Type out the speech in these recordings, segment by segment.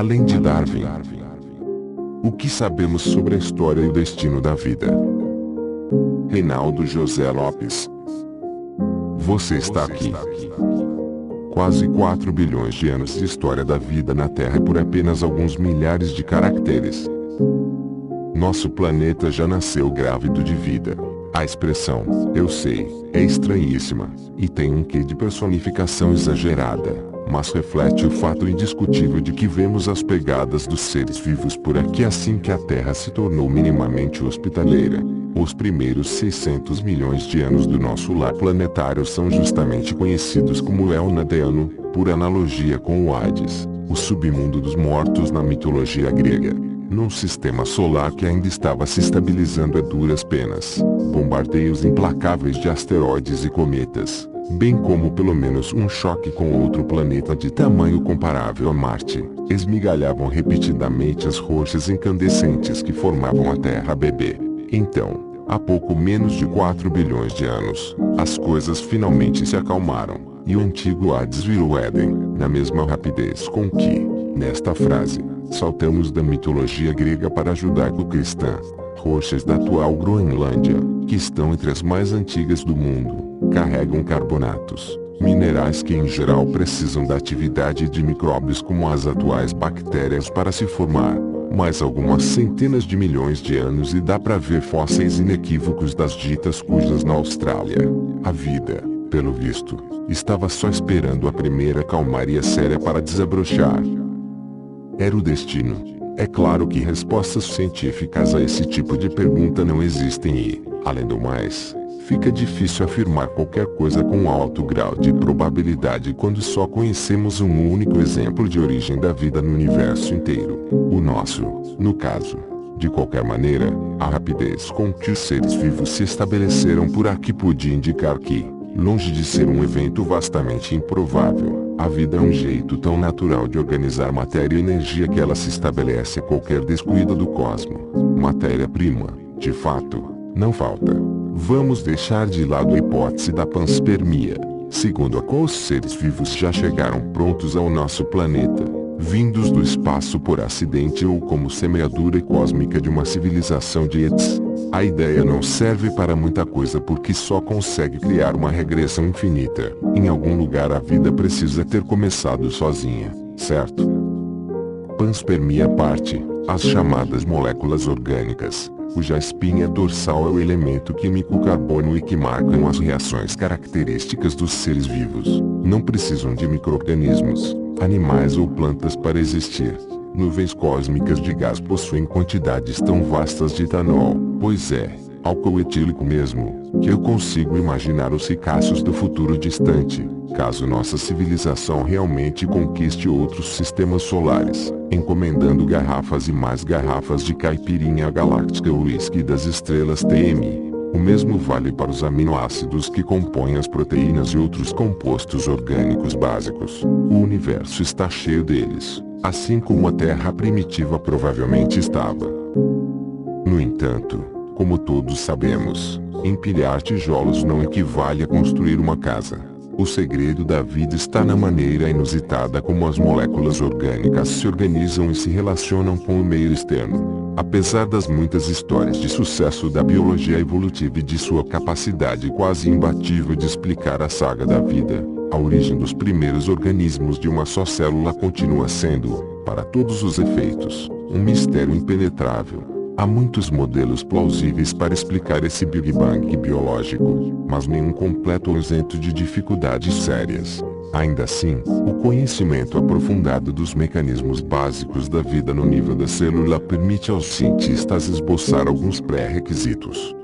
além de Darwin. O que sabemos sobre a história e o destino da vida? Reinaldo José Lopes. Você está aqui. Quase 4 bilhões de anos de história da vida na Terra por apenas alguns milhares de caracteres. Nosso planeta já nasceu grávido de vida. A expressão, eu sei, é estranhíssima, e tem um quê de personificação exagerada, mas reflete o fato indiscutível de que vemos as pegadas dos seres vivos por aqui assim que a Terra se tornou minimamente hospitaleira. Os primeiros 600 milhões de anos do nosso lar planetário são justamente conhecidos como El Nadeano, por analogia com o Hades, o submundo dos mortos na mitologia grega. Num sistema solar que ainda estava se estabilizando a duras penas, bombardeios implacáveis de asteroides e cometas, bem como pelo menos um choque com outro planeta de tamanho comparável a Marte, esmigalhavam repetidamente as rochas incandescentes que formavam a Terra bebê. Então, há pouco menos de 4 bilhões de anos, as coisas finalmente se acalmaram, e o antigo Hades virou Éden, na mesma rapidez com que, nesta frase, saltamos da mitologia grega para a judaico-cristã. Rochas da atual Groenlândia, que estão entre as mais antigas do mundo, carregam carbonatos, minerais que em geral precisam da atividade de micróbios como as atuais bactérias para se formar. Mais algumas centenas de milhões de anos e dá para ver fósseis inequívocos das ditas cujas na Austrália. A vida, pelo visto, estava só esperando a primeira calmaria séria para desabrochar. Era o destino. É claro que respostas científicas a esse tipo de pergunta não existem e, além do mais, fica difícil afirmar qualquer coisa com alto grau de probabilidade quando só conhecemos um único exemplo de origem da vida no universo inteiro, o nosso, no caso. De qualquer maneira, a rapidez com que os seres vivos se estabeleceram por aqui podia indicar que, longe de ser um evento vastamente improvável, a vida é um jeito tão natural de organizar matéria e energia que ela se estabelece a qualquer descuido do cosmo. Matéria-prima, de fato, não falta. Vamos deixar de lado a hipótese da panspermia, segundo a qual os seres vivos já chegaram prontos ao nosso planeta, vindos do espaço por acidente ou como semeadura cósmica de uma civilização de ETs. A ideia não serve para muita coisa porque só consegue criar uma regressão infinita. Em algum lugar a vida precisa ter começado sozinha, certo? Panspermia à parte, as chamadas moléculas orgânicas, cuja espinha dorsal é o elemento químico carbono e que marcam as reações características dos seres vivos, não precisam de micro-organismos, animais ou plantas para existir. Nuvens cósmicas de gás possuem quantidades tão vastas de etanol, pois é, álcool etílico mesmo, que eu consigo imaginar os ricaços do futuro distante, caso nossa civilização realmente conquiste outros sistemas solares, encomendando garrafas e mais garrafas de caipirinha galáctica ou uísque das estrelas TM. O mesmo vale para os aminoácidos que compõem as proteínas e outros compostos orgânicos básicos. O universo está cheio deles, assim como a Terra primitiva provavelmente estava. No entanto, como todos sabemos, empilhar tijolos não equivale a construir uma casa. O segredo da vida está na maneira inusitada como as moléculas orgânicas se organizam e se relacionam com o meio externo. Apesar das muitas histórias de sucesso da biologia evolutiva e de sua capacidade quase imbatível de explicar a saga da vida, a origem dos primeiros organismos de uma só célula continua sendo, para todos os efeitos, um mistério impenetrável. Há muitos modelos plausíveis para explicar esse Big Bang biológico, mas nenhum completo ou isento de dificuldades sérias. Ainda assim, o conhecimento aprofundado dos mecanismos básicos da vida no nível da célula permite aos cientistas esboçar alguns pré-requisitos.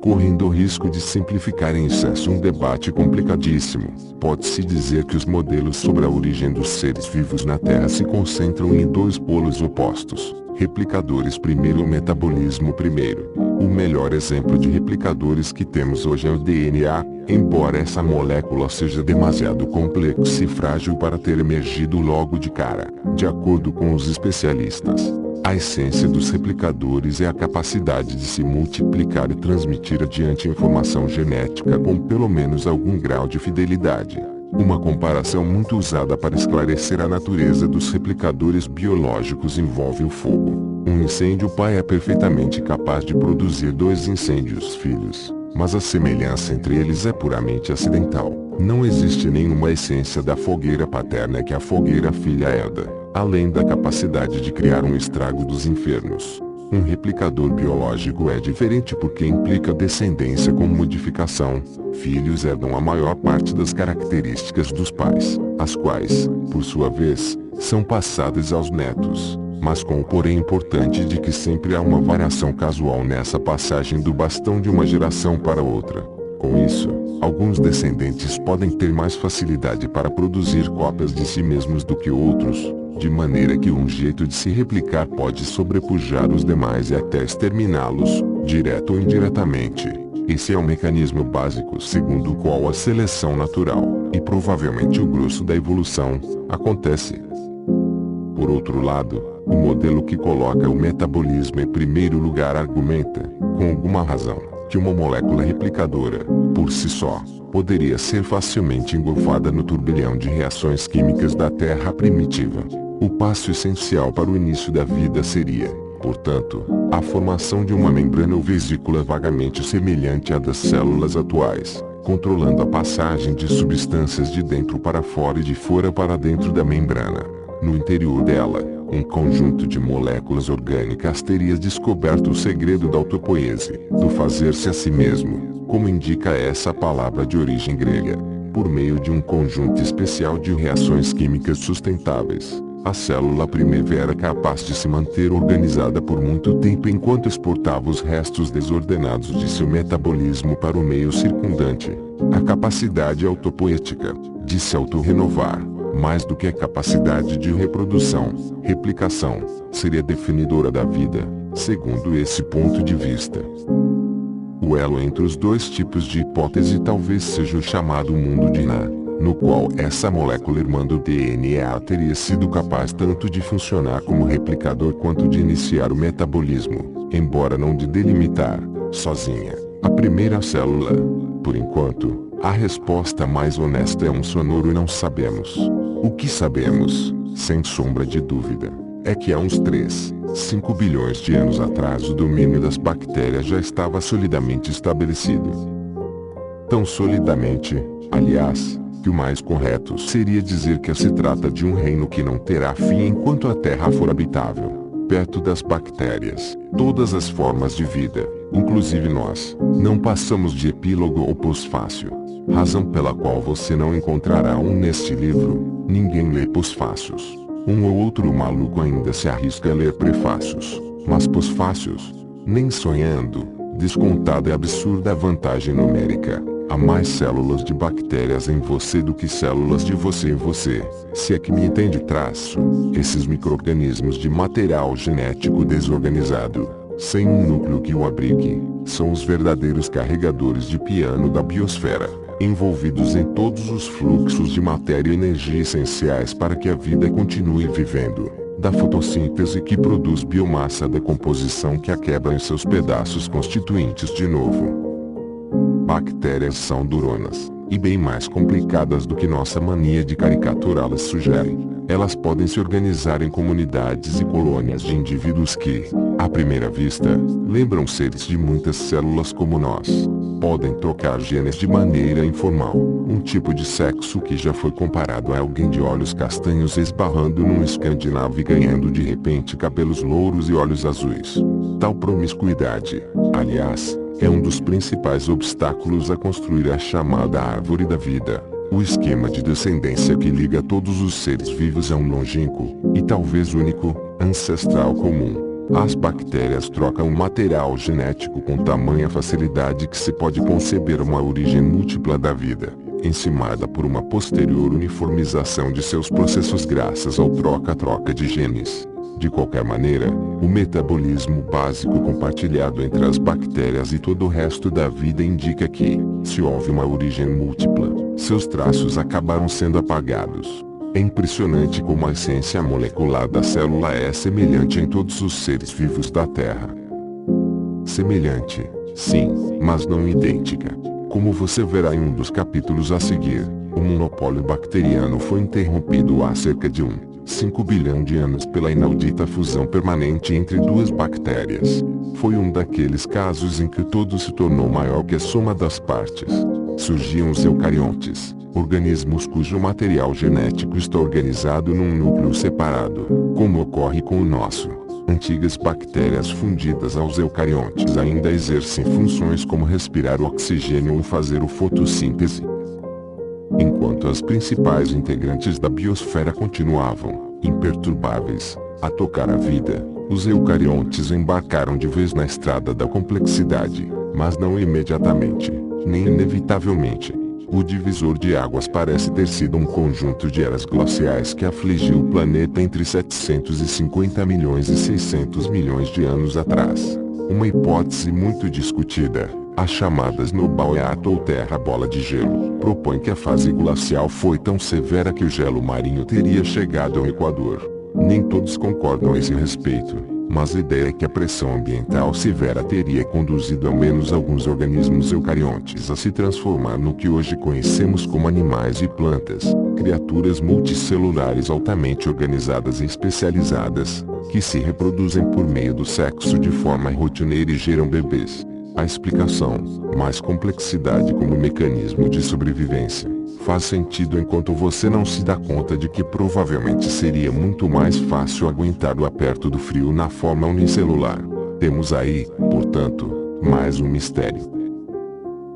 Correndo o risco de simplificar em excesso um debate complicadíssimo, pode-se dizer que os modelos sobre a origem dos seres vivos na Terra se concentram em dois polos opostos. Replicadores primeiro ou metabolismo primeiro. O melhor exemplo de replicadores que temos hoje é o DNA, embora essa molécula seja demasiado complexa e frágil para ter emergido logo de cara, de acordo com os especialistas. A essência dos replicadores é a capacidade de se multiplicar e transmitir adiante informação genética com pelo menos algum grau de fidelidade. Uma comparação muito usada para esclarecer a natureza dos replicadores biológicos envolve o fogo. Um incêndio pai é perfeitamente capaz de produzir dois incêndios filhos, mas a semelhança entre eles é puramente acidental. Não existe nenhuma essência da fogueira paterna que a fogueira filha herda, além da capacidade de criar um estrago dos infernos. Um replicador biológico é diferente porque implica descendência com modificação. Filhos herdam a maior parte das características dos pais, as quais, por sua vez, são passadas aos netos, mas com o porém importante de que sempre há uma variação casual nessa passagem do bastão de uma geração para outra. Com isso, alguns descendentes podem ter mais facilidade para produzir cópias de si mesmos do que outros, de maneira que um jeito de se replicar pode sobrepujar os demais e até exterminá-los, direto ou indiretamente. Esse é o mecanismo básico segundo o qual a seleção natural, e provavelmente o grosso da evolução, acontece. Por outro lado, o modelo que coloca o metabolismo em primeiro lugar argumenta, com alguma razão, que uma molécula replicadora, por si só, poderia ser facilmente engolfada no turbilhão de reações químicas da Terra primitiva. O passo essencial para o início da vida seria, portanto, a formação de uma membrana ou vesícula vagamente semelhante à das células atuais, controlando a passagem de substâncias de dentro para fora e de fora para dentro da membrana. No interior dela, um conjunto de moléculas orgânicas teria descoberto o segredo da autopoese, do fazer-se a si mesmo, como indica essa palavra de origem grega, por meio de um conjunto especial de reações químicas sustentáveis. A célula primevera é capaz de se manter organizada por muito tempo enquanto exportava os restos desordenados de seu metabolismo para o meio circundante. A capacidade autopoética, de se autorrenovar, mais do que a capacidade de reprodução, replicação, seria definidora da vida, segundo esse ponto de vista. O elo entre os dois tipos de hipótese talvez seja o chamado mundo de Ná, no qual essa molécula irmã do DNA teria sido capaz tanto de funcionar como replicador quanto de iniciar o metabolismo, embora não de delimitar, sozinha, a primeira célula. Por enquanto, a resposta mais honesta é um sonoro não sabemos. O que sabemos, sem sombra de dúvida, é que há uns 5 bilhões de anos atrás o domínio das bactérias já estava solidamente estabelecido. Tão solidamente, aliás, que o mais correto seria dizer que se trata de um reino que não terá fim enquanto a Terra for habitável. Perto das bactérias, todas as formas de vida, inclusive nós, não passamos de epílogo ou pós-fácio. Razão pela qual você não encontrará neste livro. Ninguém lê pós-fácios. Um ou outro maluco ainda se arrisca a ler prefácios, mas pós-fácios, nem sonhando. Descontada é absurda a vantagem numérica. Há mais células de bactérias em você do que células de você em você, se é que me entende traço. Esses micro-organismos de material genético desorganizado, sem um núcleo que o abrigue, são os verdadeiros carregadores de piano da biosfera, envolvidos em todos os fluxos de matéria e energia essenciais para que a vida continue vivendo. Da fotossíntese que produz biomassa à decomposição que a quebra em seus pedaços constituintes de novo. Bactérias são duronas, e bem mais complicadas do que nossa mania de caricaturá-las sugere. Elas podem se organizar em comunidades e colônias de indivíduos que, à primeira vista, lembram seres de muitas células como nós. Podem trocar genes de maneira informal, um tipo de sexo que já foi comparado a alguém de olhos castanhos esbarrando num escandinavo e ganhando de repente cabelos louros e olhos azuis. Tal promiscuidade, aliás, é um dos principais obstáculos a construir a chamada árvore da vida. O esquema de descendência que liga todos os seres vivos a um longínquo, e talvez único, ancestral comum. As bactérias trocam material genético com tamanha facilidade que se pode conceber uma origem múltipla da vida, encimada por uma posterior uniformização de seus processos graças ao troca-troca de genes. De qualquer maneira, o metabolismo básico compartilhado entre as bactérias e todo o resto da vida indica que, se houve uma origem múltipla, seus traços acabaram sendo apagados. É impressionante como a essência molecular da célula é semelhante em todos os seres vivos da Terra. Semelhante, sim, mas não idêntica. Como você verá em um dos capítulos a seguir, O monopólio bacteriano foi interrompido há cerca de 5 bilhão de anos pela inaudita fusão permanente entre duas bactérias. Foi um daqueles casos em que todo se tornou maior que a soma das partes. Surgiam os eucariontes, organismos cujo material genético está organizado num núcleo separado, como ocorre com o nosso. Antigas bactérias fundidas aos eucariontes ainda exercem funções como respirar o oxigênio ou fazer a fotossíntese. Enquanto as principais integrantes da biosfera continuavam, imperturbáveis, a tocar a vida, os eucariontes embarcaram de vez na estrada da complexidade, mas não imediatamente, nem inevitavelmente. O divisor de águas parece ter sido um conjunto de eras glaciais que afligiu o planeta entre 750 milhões e 600 milhões de anos atrás. Uma hipótese muito discutida, as chamadas Nobel-Eato ou Terra-bola de gelo, propõe que a fase glacial foi tão severa que o gelo marinho teria chegado ao Equador. Nem todos concordam a esse respeito, mas a ideia é que a pressão ambiental severa teria conduzido ao menos alguns organismos eucariontes a se transformar no que hoje conhecemos como animais e plantas, criaturas multicelulares altamente organizadas e especializadas, que se reproduzem por meio do sexo de forma rotineira e geram bebês. A explicação, mais complexidade como mecanismo de sobrevivência, faz sentido enquanto você não se dá conta de que provavelmente seria muito mais fácil aguentar o aperto do frio na forma unicelular. Temos aí, portanto, mais um mistério.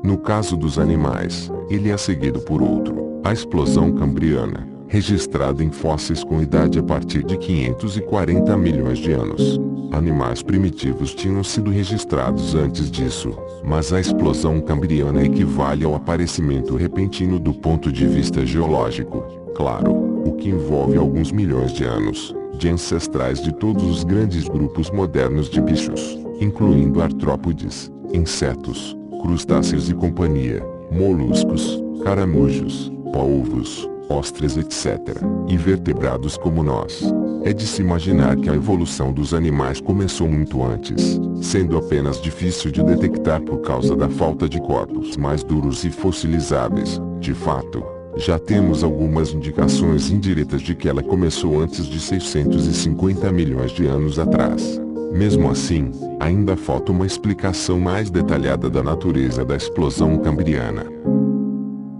No caso dos animais, ele é seguido por outro, a explosão cambriana, registrada em fósseis com idade a partir de 540 milhões de anos. Animais primitivos tinham sido registrados antes disso, mas a explosão cambriana equivale ao aparecimento repentino do ponto de vista geológico, claro, o que envolve alguns milhões de anos, de ancestrais de todos os grandes grupos modernos de bichos, incluindo artrópodes, insetos, crustáceos e companhia, moluscos, caramujos, polvos, ostras etc., e vertebrados como nós. É de se imaginar que a evolução dos animais começou muito antes, sendo apenas difícil de detectar por causa da falta de corpos mais duros e fossilizáveis. De fato, já temos algumas indicações indiretas de que ela começou antes de 650 milhões de anos atrás. Mesmo assim, ainda falta uma explicação mais detalhada da natureza da explosão cambriana.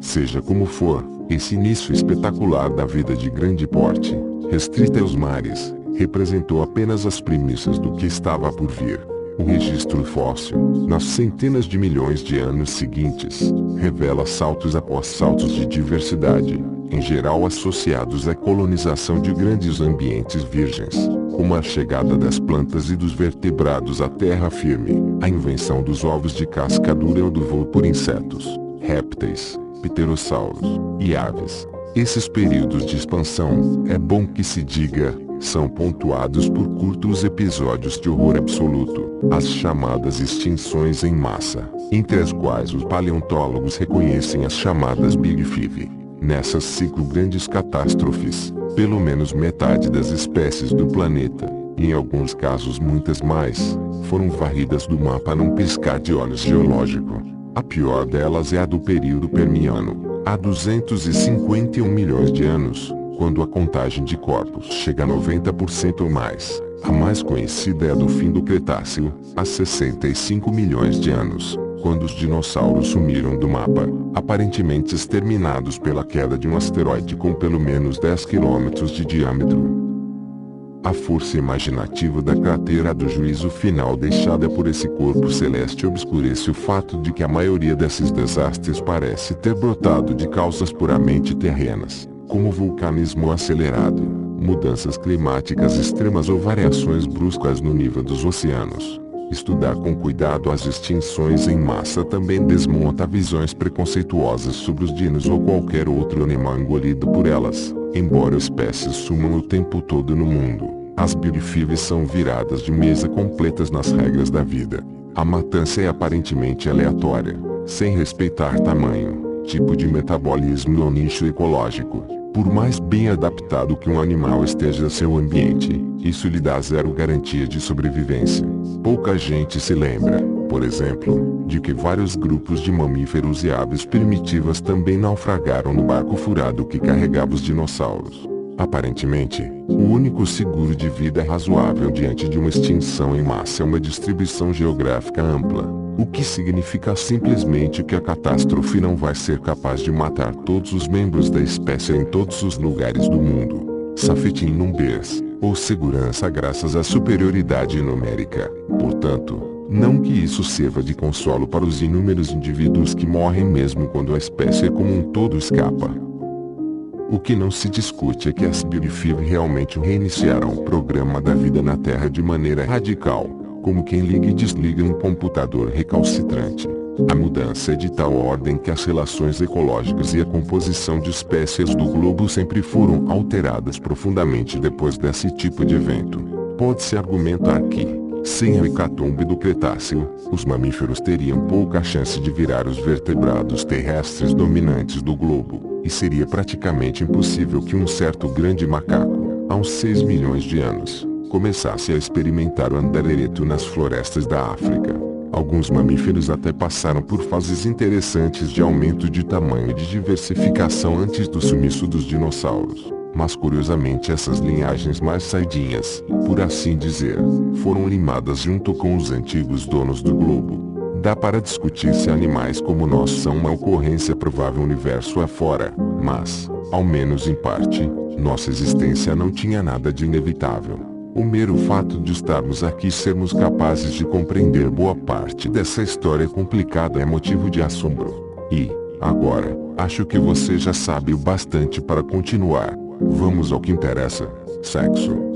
Seja como for, esse início espetacular da vida de grande porte, restrita aos mares, representou apenas as premissas do que estava por vir. O registro fóssil, nas centenas de milhões de anos seguintes, revela saltos após saltos de diversidade, em geral associados à colonização de grandes ambientes virgens, como a chegada das plantas e dos vertebrados à terra firme, a invenção dos ovos de casca dura ou do voo por insetos, répteis, pterossauros e aves. Esses períodos de expansão, é bom que se diga, são pontuados por curtos episódios de horror absoluto, as chamadas extinções em massa, entre as quais os paleontólogos reconhecem as chamadas Big Five. Nessas 5 grandes catástrofes, pelo menos metade das espécies do planeta, e em alguns casos muitas mais, foram varridas do mapa num piscar de olhos geológico. A pior delas é a do período Permiano, há 251 milhões de anos, quando a contagem de corpos chega a 90% ou mais. A mais conhecida é a do fim do Cretáceo, há 65 milhões de anos, quando os dinossauros sumiram do mapa, aparentemente exterminados pela queda de um asteroide com pelo menos 10 quilômetros de diâmetro. A força imaginativa da cratera do juízo final deixada por esse corpo celeste obscurece o fato de que a maioria desses desastres parece ter brotado de causas puramente terrenas, como vulcanismo acelerado, mudanças climáticas extremas ou variações bruscas no nível dos oceanos. Estudar com cuidado as extinções em massa também desmonta visões preconceituosas sobre os dinos ou qualquer outro animal engolido por elas. Embora espécies sumam o tempo todo no mundo, as Big Five são viradas de mesa completas nas regras da vida. A matança é aparentemente aleatória, sem respeitar tamanho, tipo de metabolismo ou nicho ecológico. Por mais bem adaptado que um animal esteja a seu ambiente, isso lhe dá zero garantia de sobrevivência. Pouca gente se lembra, por exemplo, de que vários grupos de mamíferos e aves primitivas também naufragaram no barco furado que carregava os dinossauros. Aparentemente, o único seguro de vida razoável diante de uma extinção em massa é uma distribuição geográfica ampla, o que significa simplesmente que a catástrofe não vai ser capaz de matar todos os membros da espécie em todos os lugares do mundo. Safety in numbers, ou segurança graças à superioridade numérica. Portanto, não que isso sirva de consolo para os inúmeros indivíduos que morrem mesmo quando a espécie como um todo escapa. O que não se discute é que as Biofiv realmente reiniciarão o programa da vida na Terra de maneira radical, como quem liga e desliga um computador recalcitrante. A mudança é de tal ordem que as relações ecológicas e a composição de espécies do globo sempre foram alteradas profundamente depois desse tipo de evento. Pode-se argumentar que, sem a hecatombe do Cretáceo, os mamíferos teriam pouca chance de virar os vertebrados terrestres dominantes do globo, e seria praticamente impossível que um certo grande macaco, há uns 6 milhões de anos, começasse a experimentar o andar ereto nas florestas da África. Alguns mamíferos até passaram por fases interessantes de aumento de tamanho e de diversificação antes do sumiço dos dinossauros. Mas curiosamente essas linhagens mais saidinhas, por assim dizer, foram limadas junto com os antigos donos do globo. Dá para discutir se animais como nós são uma ocorrência provável universo afora, mas, ao menos em parte, nossa existência não tinha nada de inevitável. O mero fato de estarmos aqui e sermos capazes de compreender boa parte dessa história complicada é motivo de assombro. E, agora, acho que você já sabe o bastante para continuar. Vamos ao que interessa: sexo.